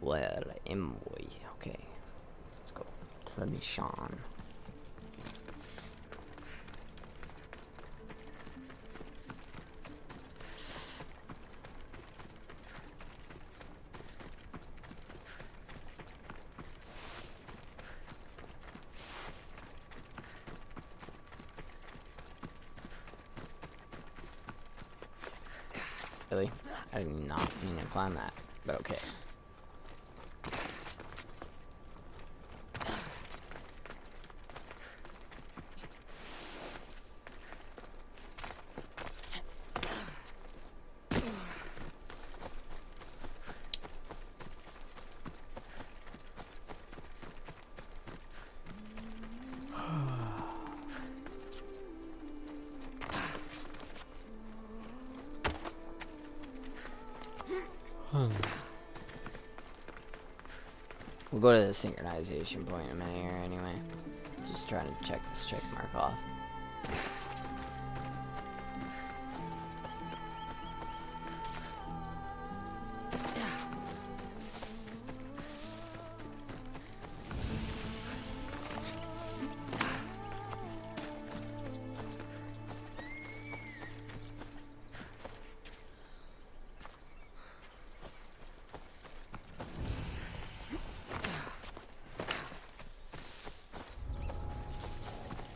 Where am we? Okay. Let's go to the mission. Really? I did not mean to climb that, but okay. We'll go to the synchronization point in a minute here anyway. Just trying to check this check mark off.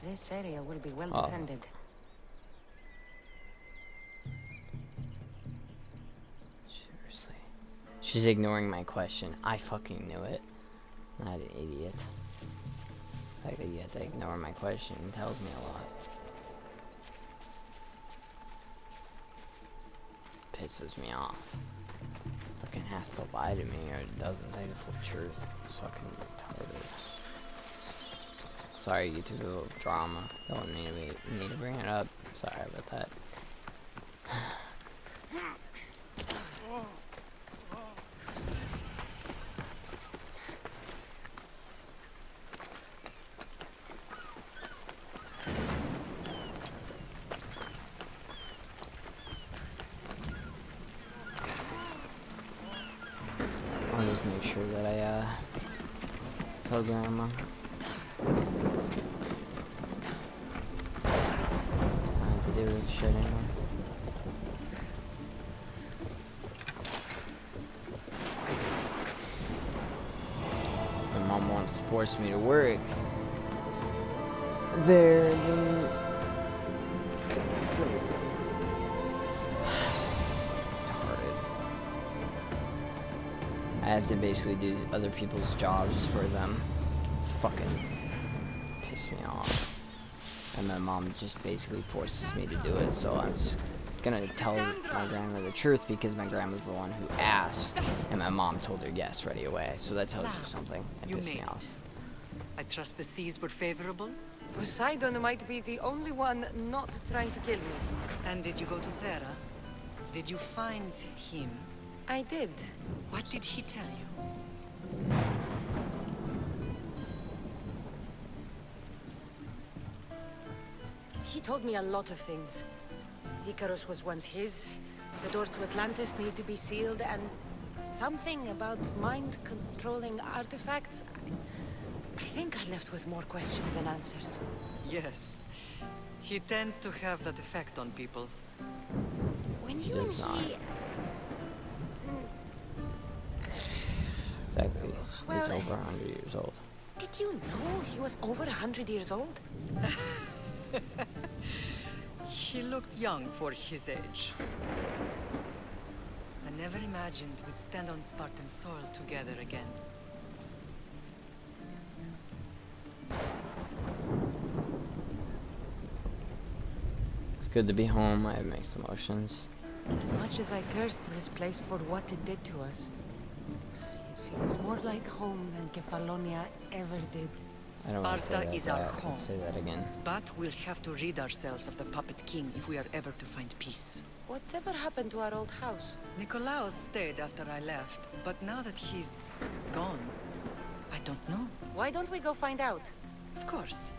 This area will be well defended. Seriously. She's ignoring my question. I fucking knew it. Not an idiot. The fact that you have to ignore my question tells me a lot. Pisses me off. Fucking has to lie to me or it doesn't say the full truth. It's fucking retarded. Sorry, YouTube, a little drama. Don't need to bring it up. Sorry about that. I'll just make sure that I tell Grandma. Do shit anymore. My mom wants to force me to work there, then I have to basically do other people's jobs for them. It's fucking pissed me off. And my mom just basically forces me to do it, so I'm just gonna tell my grandma the truth because my grandma's the one who asked, and my mom told her yes right away. So that tells you something. It pissed me off. I trust the seas were favorable. Poseidon might be the only one not trying to kill me. And did you go to Thera? Did you find him? I did. What did he tell you? He told me a lot of things. Icarus was once his, the doors to Atlantis need to be sealed, and something about mind-controlling artifacts. I think I left with more questions than answers. Yes. He tends to have that effect on people. When you and he... Exactly. Well, He's over 100 years old. Did you know he was over 100 years old? He looked young for his age. I never imagined we'd stand on Spartan soil together again. It's good to be home. I have mixed emotions. As much as I cursed this place for what it did to us, it feels more like home than Kefalonia ever did. Sparta is our home. Say that again. But we'll have to rid ourselves of the puppet king if we are ever to find peace. Whatever happened to our old house? Nikolaos stayed after I left, but now that he's gone, I don't know. Why don't we go find out? Of course.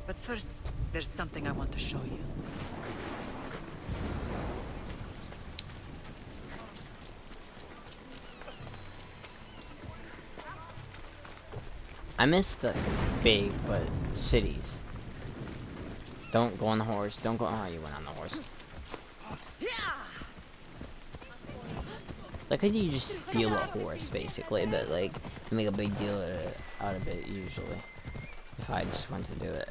But first, there's something I want to show you. I miss the big, but cities. Don't go on the horse. Don't go. Oh, you went on the horse. Like, could you just steal a horse, basically, but, like, make a big deal out of it, usually. If I just want to do it.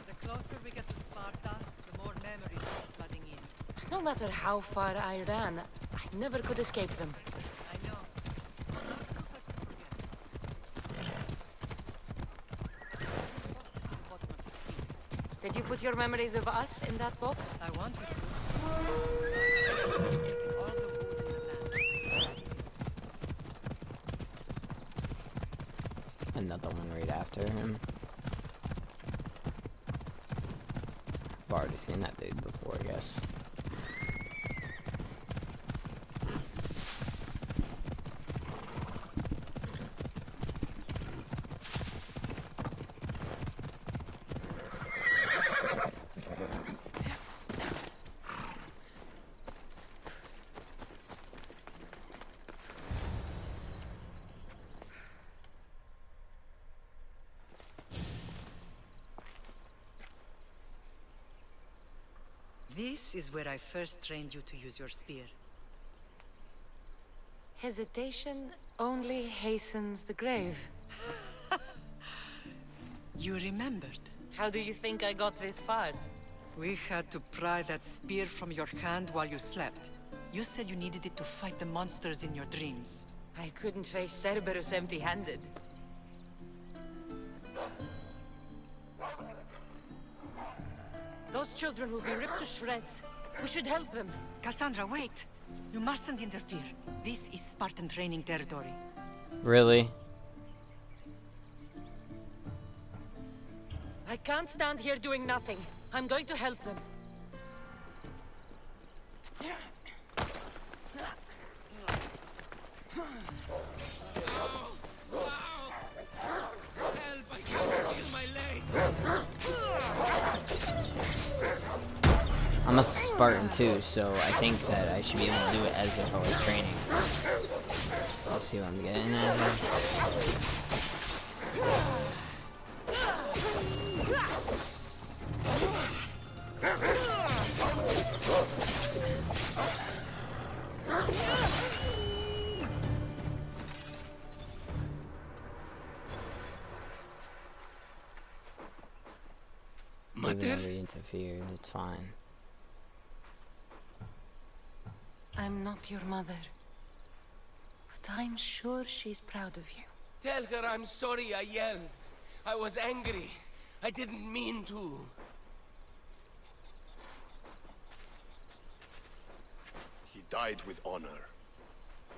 The closer we get to Sparta, the more memories come flooding in. No matter how far I ran, I never could escape them. I know. Did you put your memories of us in that box? I wanted to. Taking all the wood in the land. Another one right after him. I've already seen that dude before, I guess. This is where I first trained you to use your spear. Hesitation only hastens the grave. You remembered. How do you think I got this far? We had to pry that spear from your hand while you slept. You said you needed it to fight the monsters in your dreams. I couldn't face Cerberus empty-handed. Those children will be ripped to shreds. We should help them. Cassandra, wait! You mustn't interfere. This is Spartan training territory. Really? I can't stand here doing nothing. I'm going to help them. I'm a Spartan too, so I think that I should be able to do it as if I was training. Let's see what I'm getting at here. Even though we interfered, it's fine. I'm not your mother. But I'm sure she's proud of you. Tell her I'm sorry I yelled. I was angry. I didn't mean to. He died with honor.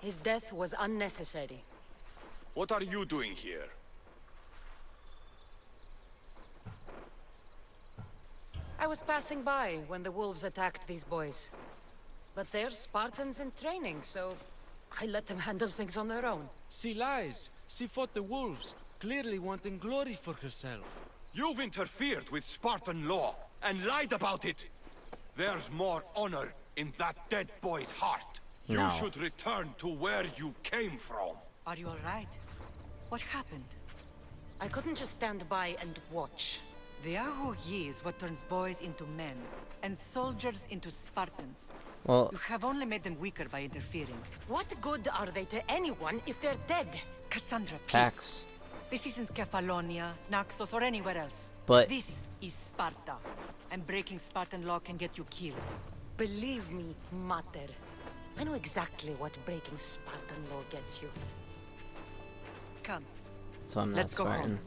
His death was unnecessary. What are you doing here? I was passing by when the wolves attacked these boys. But they're Spartans in training, so I let them handle things on their own. She lies. She fought the wolves, clearly wanting glory for herself. You've interfered with Spartan law and lied about it. There's more honor in that dead boy's heart. No. You should return to where you came from. Are you alright? What happened? I couldn't just stand by and watch. The Aho Yi is what turns boys into men, and soldiers into Spartans. Well, You have only made them weaker by interfering. What good are they to anyone if they're dead? Cassandra, please. facts. This isn't Kefalonia, Naxos, or anywhere else. But- This is Sparta. And breaking Spartan law can get you killed. Believe me, Mater. I know exactly what breaking Spartan law gets you. Come, So I'm not let's go Spartan. home.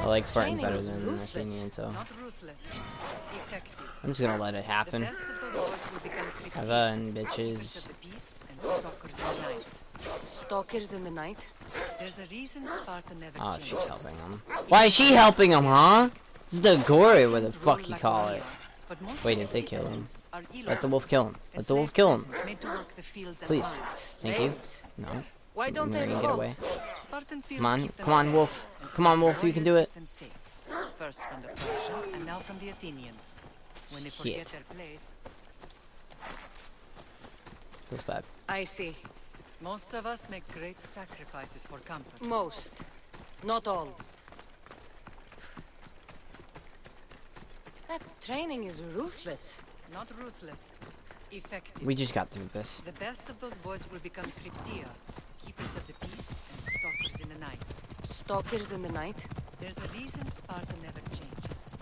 I like Spartan Training better is than ruthless. Athenian, so Not ruthless. Effective. I'm just gonna let it The happen. best of those boys will become pretty Have deep. fun, Keepers bitches. of the peace and stalkers in the night. Stalkers in the night? There's a reason Sparta never Oh, changes. she's helping him. Why is she helping him, huh? This is the gory, what the fuck you call it. Wait, if they kill him. Let the wolf kill him. Let the wolf kill him. Please. Thank you. No. Why don't they Get revolt? away. Come on. Come on, wolf. Come on, wolf. You can do it. First from the Persians and now from the Athenians. When they forget Shit. their place, Feels bad. I see. most of us make great sacrifices for comfort. Most. Not all. That training is ruthless. Not ruthless, effective. We just got through this. The best of those boys will become cryptia, keepers of the peace and stalkers in the night. Stalkers in the night? There's a reason Sparta never changes.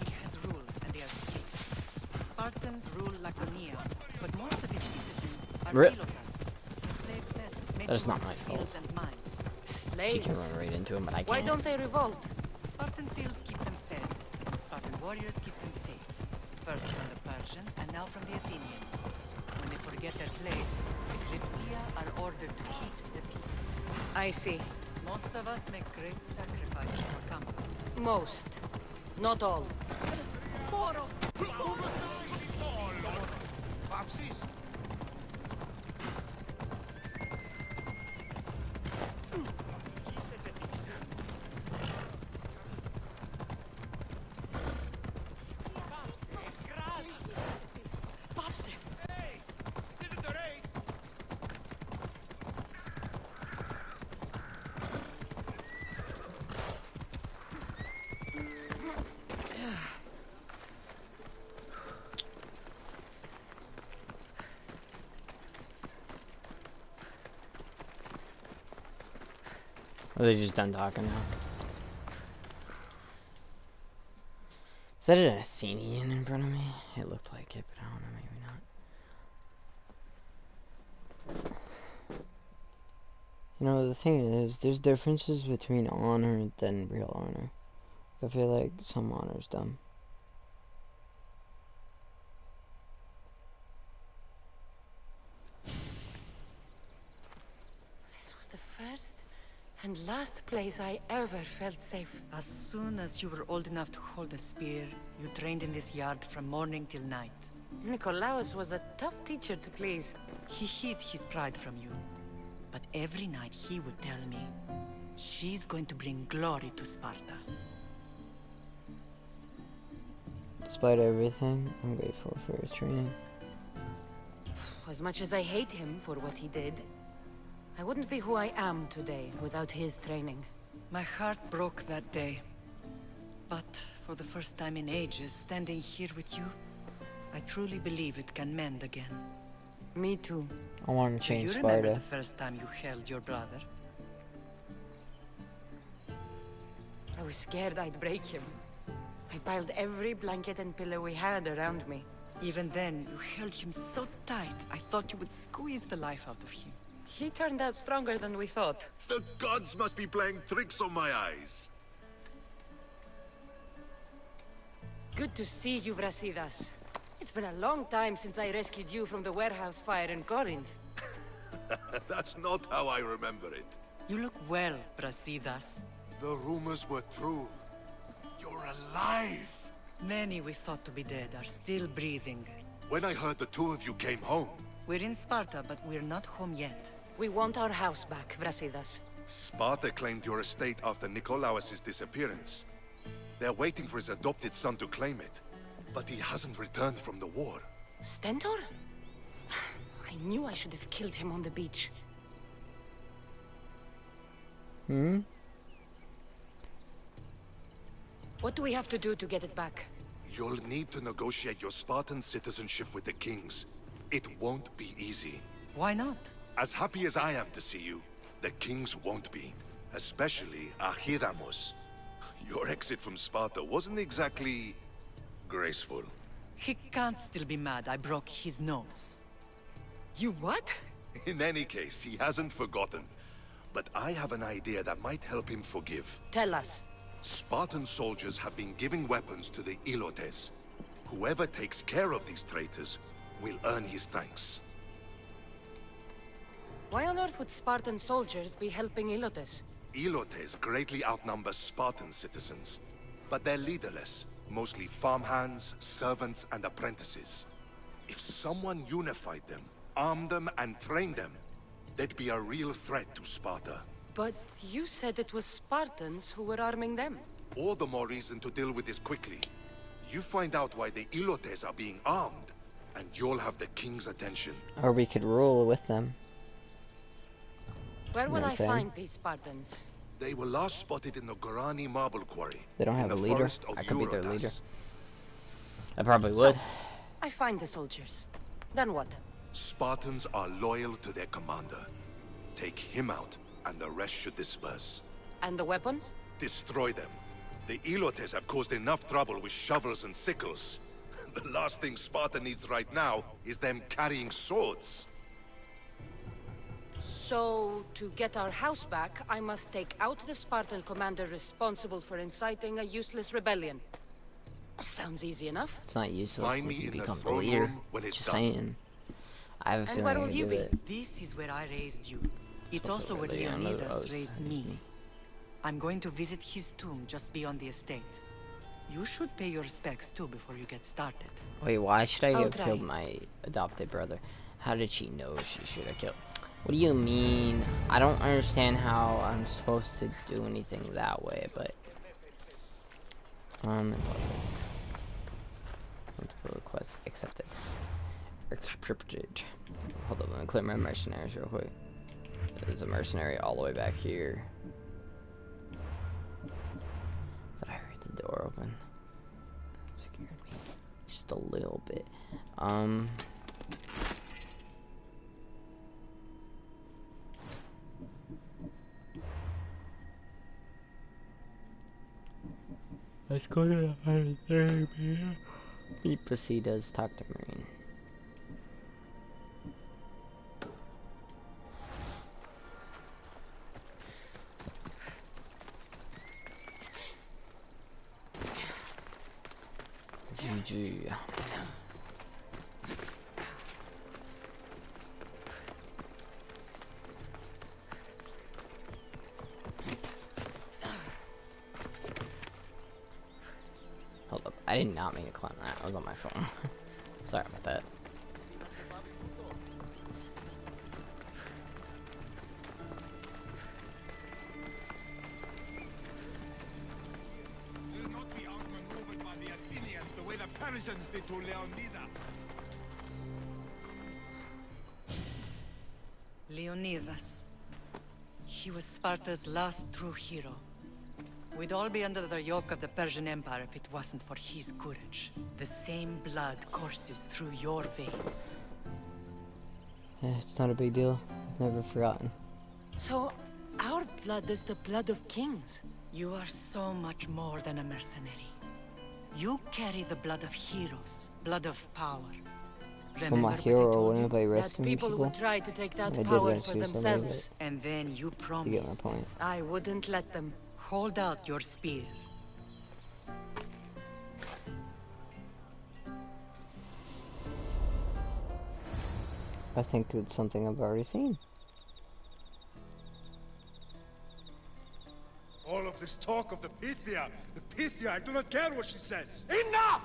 It has rules and they are strict. Spartans rule Laconia, but most of its citizens are Rip. Ilotas, enslaved peasants made That is to not work my the fault. fields and mines. She can Slaves. run right into him, but I can't. Why don't they revolt? Spartan fields keep them fed, and Spartan warriors keep them safe. First from the Persians and now from the Athenians. When they forget their place, the cryptia are ordered to keep the peace. I see. Most of us make great sacrifices for comfort. Most. Not all. Are they just done talking now? Is that an Athenian in front of me? It looked like it, but I don't know, maybe not. You know, the thing is, there's differences between honor than real honor. I feel like some honor is dumb. This was the first and last place I ever felt safe. As soon as you were old enough to hold a spear, you trained in this yard from morning till night. Nikolaos was a tough teacher to please. He hid his pride from you. But every night he would tell me, she's going to bring glory to Sparta. Despite everything, I'm grateful for his training. As much as I hate him for what he did, I wouldn't be who I am today without his training. My heart broke that day. But for the first time in ages, standing here with you, I truly believe it can mend again. Me too. I want to Do change you remember Sparta. the first time you held your brother? I was scared I'd break him. I piled every blanket and pillow we had around me. Even then, you held him so tight, I thought you would squeeze the life out of him. He turned out stronger than we thought. The gods must be playing tricks on my eyes. Good to see you, Brasidas. It's been a long time since I rescued you from the warehouse fire in Corinth. That's not how I remember it. You look well, Brasidas. The rumors were true. You're alive! Many we thought to be dead are still breathing. When I heard the two of you came home, We're in Sparta, but we're not home yet. We want our house back, Brasidas. Sparta claimed your estate after Nikolaos' disappearance. They're waiting for his adopted son to claim it. But he hasn't returned from the war. Stentor? I knew I should have killed him on the beach. What do we have to do to get it back? You'll need to negotiate your Spartan citizenship with the kings. It won't be easy. Why not? As happy as I am to see you, the kings won't be. Especially Archidamos. Your exit from Sparta wasn't exactly graceful. He can't still be mad I broke his nose. You what? In any case, he hasn't forgotten. But I have an idea that might help him forgive. Tell us. Spartan soldiers have been giving weapons to the Ilotes. Whoever takes care of these traitors will earn his thanks. Why on earth would Spartan soldiers be helping Ilotes? Elotes greatly outnumber Spartan citizens, but they're leaderless, mostly farmhands, servants, and apprentices. If someone unified them, armed them, and trained them, they'd be a real threat to Sparta. But you said it was Spartans who were arming them. All the more reason to deal with this quickly. You find out why the Elotes are being armed, and you'll have the king's attention. Or we could rule with them. Where You know will what I I'm saying? find these Spartans? They were last spotted in the Gorani marble quarry. They don't in have the a leader. forest of I could be their leader. Eurotas. I probably would. I find the soldiers. Then what? Spartans are loyal to their commander. Take him out, and the rest should disperse. And the weapons? Destroy them. The Elotes have caused enough trouble with shovels and sickles. The last thing Sparta needs right now is them carrying swords. So, to get our house back, I must take out the Spartan commander responsible for inciting a useless rebellion. Sounds easy enough. It's not useless Find if me you in the become the throne leader. room when it's Just done. saying. I have a And feeling where I will can you do be? it. This is where I raised you. It's Also also where really another Leonidas O's, raised I just me. mean. I'm going to visit his tomb just beyond the estate. You should pay your respects too before you get started. Wait, why should I I'll have try. killed my adopted brother? How did she know she should have killed? What do you mean? I don't understand how I'm supposed to do anything that way, but it's all good. Multiple requests accepted. Encrypted. Hold up, I'm gonna clear my mercenaries real quick. There's a mercenary all the way back here. Thought I heard the door open. Scared me just a little bit. Let's go to the therapy. He proceeds to talk to Marine. GG. Hold up, I did not mean to climb that. I was on my phone. Sorry about that. Will not be outmaneuvered by the Athenians the way the Persians did to Leonidas. Leonidas. He was Sparta's last true hero. We'd all be under the yoke of the Persian Empire if it wasn't for his courage. The same blood courses through your veins. Yeah, it's not a big deal. I've never forgotten. So, our blood is the blood of kings. You are so much more than a mercenary. You carry the blood of heroes, blood of power. For Remember my what I hero, told would you? anybody That rescue me, people people? would try to take that I did power rescue for somebody, themselves. And then you You get my promised. point. I wouldn't let them. Hold out your spear. I think it's something I've already seen. All of this talk of the Pythia, I do not care what she says. Enough!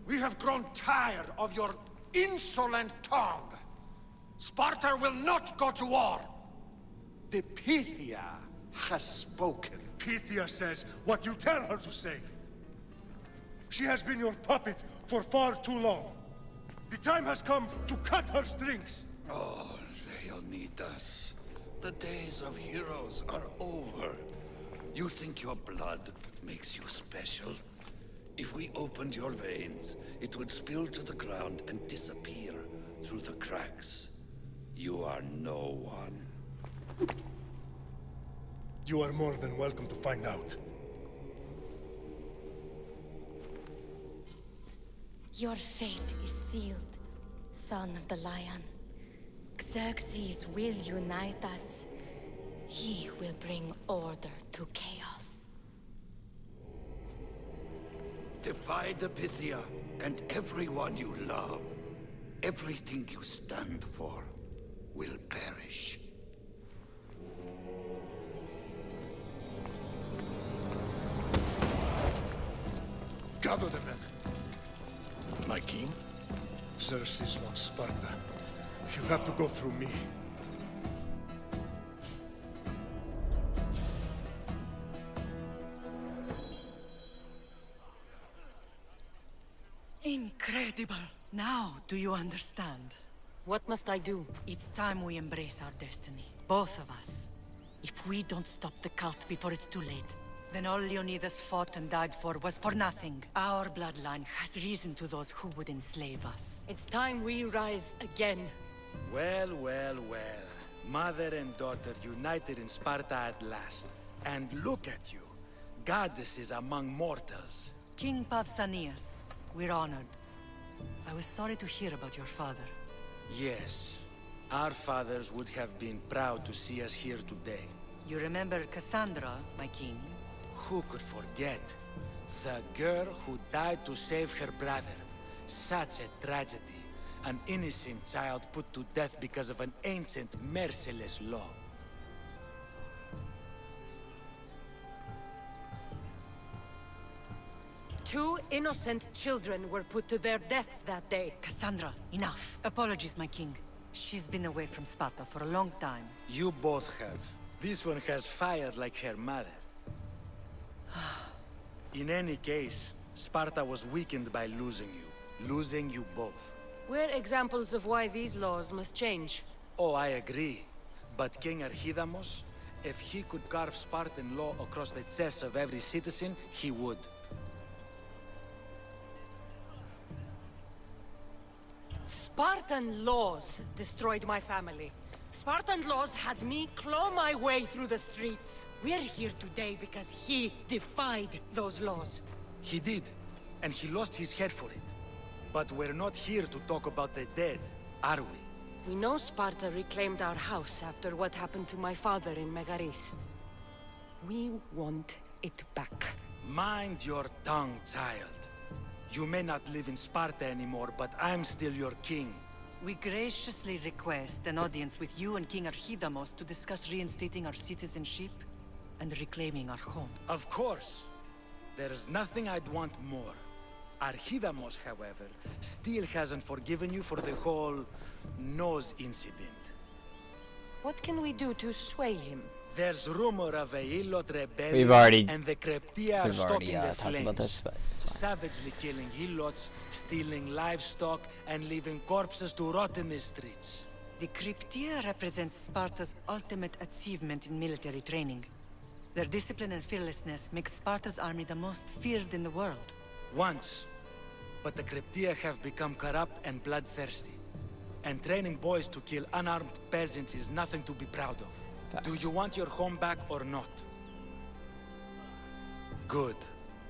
We have grown tired of your insolent tongue. Sparta will not go to war. The Pythia has spoken. Pythia says what you tell her to say. She has been your puppet for far too long. The time has come to cut her strings. Oh, Leonidas, the days of heroes are over. You think your blood makes you special? If we opened your veins, it would spill to the ground and disappear through the cracks. You are no one. You are more than welcome to find out. Your fate is sealed, son of the lion. Xerxes will unite us. He will bring order to chaos. Defy the Pythia and everyone you love. Everything you stand for. will perish. Gather the men. My king? Xerxes wants Sparta. You'll have to go through me. Incredible! Now do you understand? What must I do? It's time we embrace our destiny. Both of us. If we don't stop the cult before it's too late, then all Leonidas fought and died for was for nothing. Our bloodline has reason to those who would enslave us. It's time we rise again. Well, well, well. Mother and daughter united in Sparta at last. And look at you. Goddesses among mortals. King Pausanias, we're honored. I was sorry to hear about your father. Yes. Our fathers would have been proud to see us here today. You remember Cassandra, my king? Who could forget? The girl who died to save her brother. Such a tragedy. An innocent child put to death because of an ancient, merciless law. Two innocent children were put to their deaths that day. Cassandra, enough. Apologies, my king. She's been away from Sparta for a long time. You both have. This one has fired like her mother. In any case, Sparta was weakened by losing you both. We're examples of why these laws must change. Oh, I agree. But King Archidamos, if he could carve Spartan law across the chests of every citizen, he would. Spartan laws destroyed my family. Spartan laws had me claw my way through the streets. We're here today because he defied those laws. He did, and he lost his head for it. But we're not here to talk about the dead, are we? We know Sparta reclaimed our house after what happened to my father in Megaris. We want it back. Mind your tongue, child. You may not live in Sparta anymore, but I'm still your king. We graciously request an audience with you and King Archidamos to discuss reinstating our citizenship and reclaiming our home. Of course. There's nothing I'd want more. Archidamos, however, still hasn't forgiven you for the whole nose incident. What can we do to sway him? There's rumor of a Hilot rebellion, We've already- and the Kreptia are We've already stoking the talked flames. about this, but Savagely killing Hilots, stealing livestock, and leaving corpses to rot in the streets. The Cryptia represents Sparta's ultimate achievement in military training. Their discipline and fearlessness make Sparta's army the most feared in the world. Once. But the Kreptia have become corrupt and bloodthirsty. And training boys to kill unarmed peasants is nothing to be proud of. Facts. Do you want your home back or not? Good.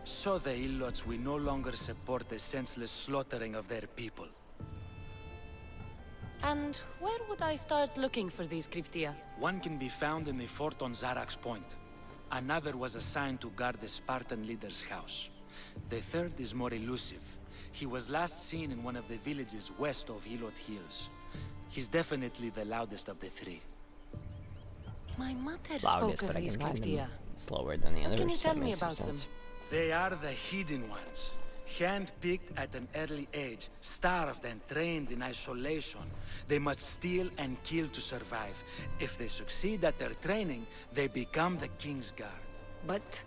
So the Ilots will no longer support the senseless slaughtering of their people. And where would I start looking for these Cryptia? One can be found in the fort on Zarak's Point. Another was assigned to guard the Spartan leader's house. The third is more elusive. He was last seen in one of the villages west of Hilot Hills. He's definitely the loudest of the three. My mother loudest, spoke but of I these can find Cryptia. them slower than the What others. can you so tell it me makes some about them? sense. They are the hidden ones. Hand-picked at an early age, starved and trained in isolation. They must steal and kill to survive. If they succeed at their training, they become the King's Guard. But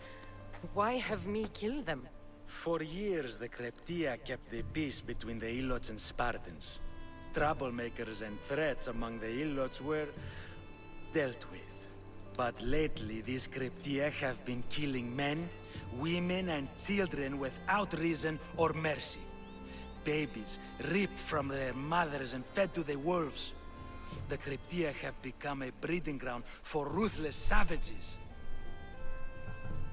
why have me kill them? For years, the Kreptia kept the peace between the Ilots and Spartans. Troublemakers and threats among the Ilots were dealt with. But lately, these Kreptia have been killing men, women, and children without reason or mercy. Babies ripped from their mothers and fed to the wolves. The Kreptia have become a breeding ground for ruthless savages.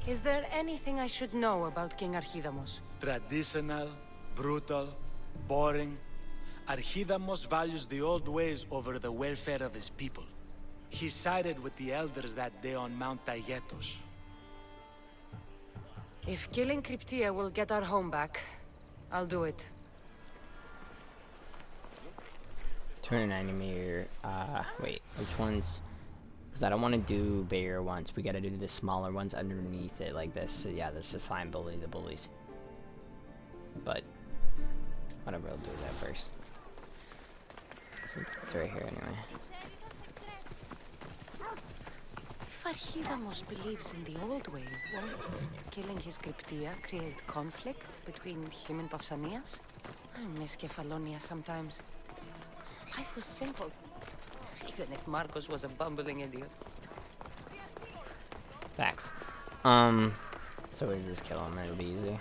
Is there anything I should know about King Archidamos? Traditional, brutal, boring. Archidamos values the old ways over the welfare of his people. He sided with the elders that day on Mount Taygetos. If killing Cryptia will get our home back, I'll do it. 290 meter. Wait, which ones? Because I don't want to do bigger ones. We gotta do the smaller ones underneath it, like this. So yeah, this is fine. Bully the bullies. But whatever, I'll do that first. Since it's right here anyway. Farhidamos believes in the old ways, what? Killing his Cryptia created conflict between him and Pausanias? I miss Kefalonia sometimes. Life was simple, even if Marcos was a bumbling idiot. Facts. So we just kill him, it'll be easy.